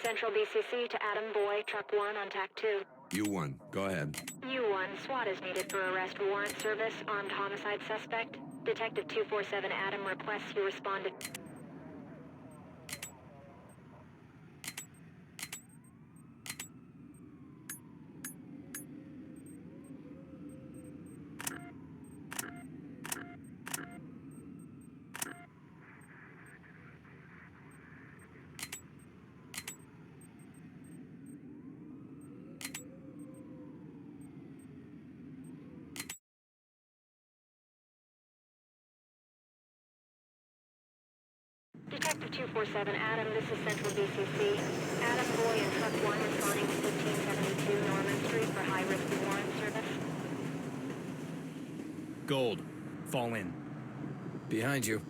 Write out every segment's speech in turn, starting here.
Central BCC to Adam Boy, Truck 1 on TAC 2. U1, go ahead. U1, SWAT is needed for arrest warrant service, armed homicide suspect. Detective 247 Adam requests you respond to... Detective 247 Adam, this is Central BCC. Adam Boy and Truck 1 responding to 1572 Norman Street for high-risk warrant service. Gold. Fall in. Behind you.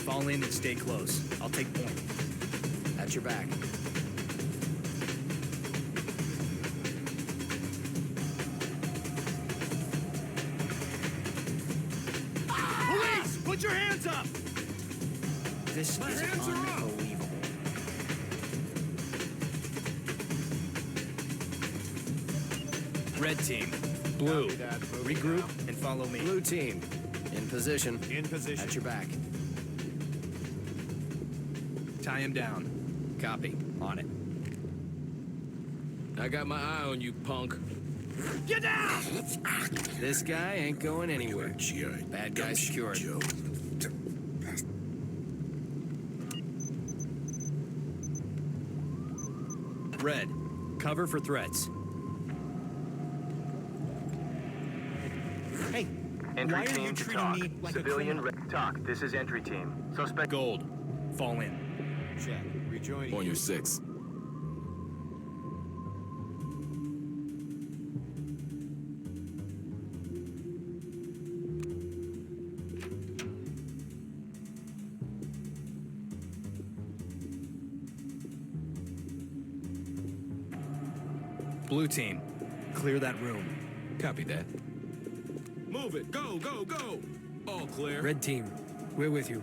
Fall in and stay close. I'll take point. At your back. Police! Put your hands up! This is unbelievable. Red team. Blue. Regroup and follow me. Blue team. In position. In position. At your back. Tie him down. Copy. On it. I got my eye on you, punk. Get down! This guy ain't going anywhere. Bad guy secured. Red. Cover for threats. Hey, Entry why are team you to treating talk. me like Civilian a criminal? talk. This is entry team. Suspect. Gold. Fall in. Check. Rejoining. On your 6. Blue team. Clear that room. Copy that. Move it. Go, go, go. All clear. Red team. We're with you.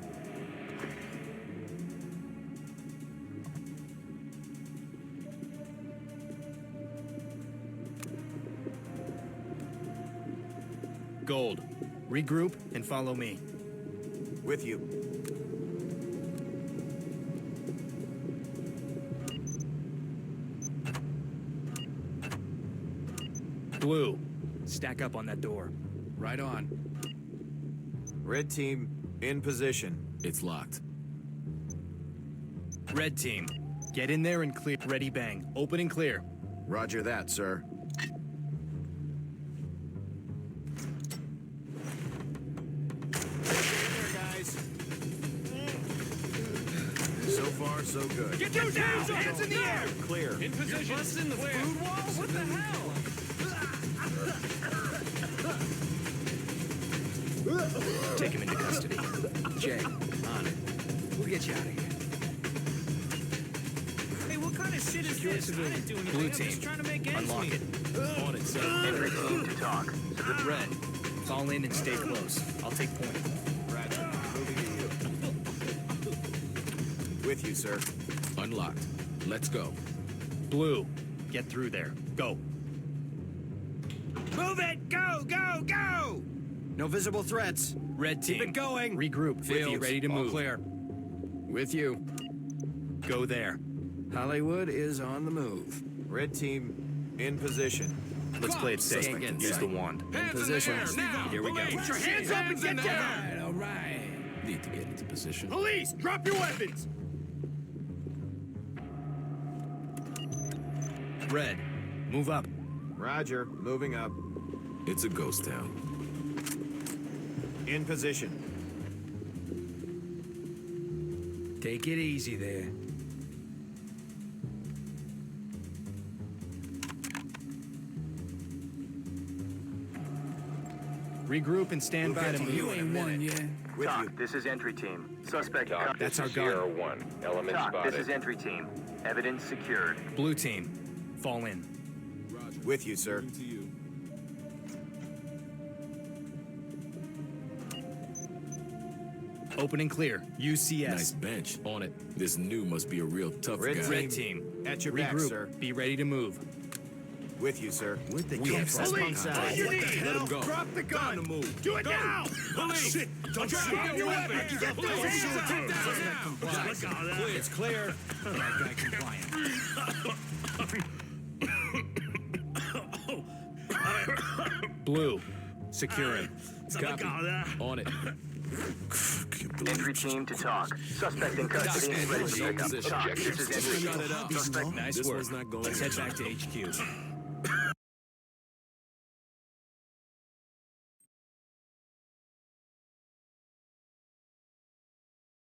Gold. Regroup and follow me. With you. Blue. Stack up on that door. Right on. Red team, in position. It's locked. Red team. Get in there and clear. Ready, bang. Open and clear. Roger that, sir. So far, so good. Get your hands up! Hands in the air! Clear. In position. Busting the food wall? What the hell? Take him into custody. Jay, on it. We'll get you out of here. Hey, what kind of shit is this? I didn't do anything. Blue I'm team. just trying to make ends Unlock meet. it. On it, sir. Entry team to talk. Red. Fall in and stay close. I'll take point. Roger. Moving to you. With you, sir. Unlocked. Let's go. Blue. Get through there. Go. Move it! Go, go, go! No visible threats. Red team. Keep it going. Regroup. With you. Ready to All move. clear. With you. Go there. Hollywood is on the move. Red team, in position. Let's play it safe. Can't get Use inside. the wand. In position. now. Here we go. Put your hands up and get down. All right. Need to get into position. Police, drop your weapons! Red, move up. Roger. Moving up. It's a ghost town. In position. Take it easy there. Regroup and stand by to move. You ain't one yet. With you. Talk, this is entry team. Suspect Talk, That's this our is gun. Sierra 1. Element Talk, spotted. this is entry team. Evidence secured. Blue team, fall in. With you, sir. To you. Open and clear. UCS. Nice bench. On it. This new must be a real tough Red guy. Red team, At your back, regroup. sir. Be ready to move. With you, sir. Where'd they We come have from? suspects. Let him go. Drop the gun. Time to move. Do it now. Police! Shit! Don't drop your weapon! Get those hands Down. It's clear. Bad guy compliant. Blue, secure him. Copy. On it. Entry team to talk. Suspect in custody and ready for pickup. Talk, this is entry Shut team. it up. Suspect Nice This work. one's not going Let's head anywhere. back to HQ.